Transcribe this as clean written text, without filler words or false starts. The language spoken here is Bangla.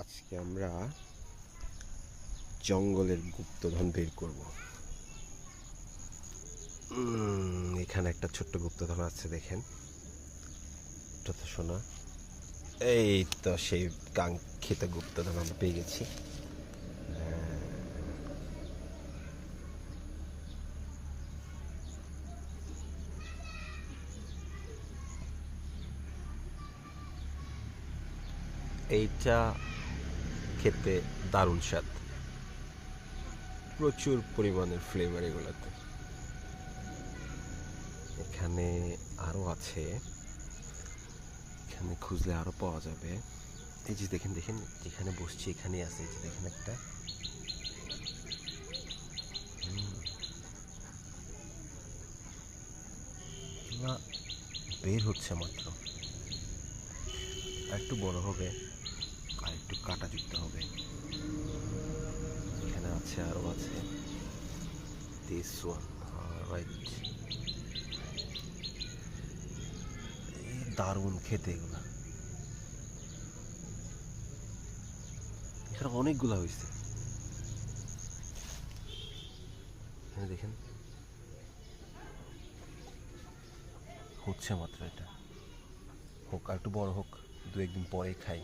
আজকে আমরা জঙ্গলের গুপ্তধন বের করব। এখানে একটা ছোট্ট গুপ্তধন আছে, দেখেন। এটা তো শোনা, এই তো সেই কাঙ্ক্ষিত গুপ্তধন আমরা পেয়ে গেছি। এইটা খেতে দারুণ স্বাদ, প্রচুর পরিমাণের ফ্লেভার এগুলোতে। এখানে আরও আছে, এখানে খুঁজলে আরও পাওয়া যাবে। এই যে দেখেন দেখেন, যেখানে বসছি এখানেই আছে। এই যে দেখেন একটা, এগুলা বের হচ্ছে মাত্র। আর একটু বড় হবে, আর একটু কাঁটাযুক্ত হবে। এখানে আছে, আরও আছে। This one, right. দারুণ খেতে এগুলা। এখানে অনেকগুলা হয়েছে, এখানে দেখেন হচ্ছে মাত্র। এটা হোক, আর একটু বড় হোক, দু একদিন পরে খাই।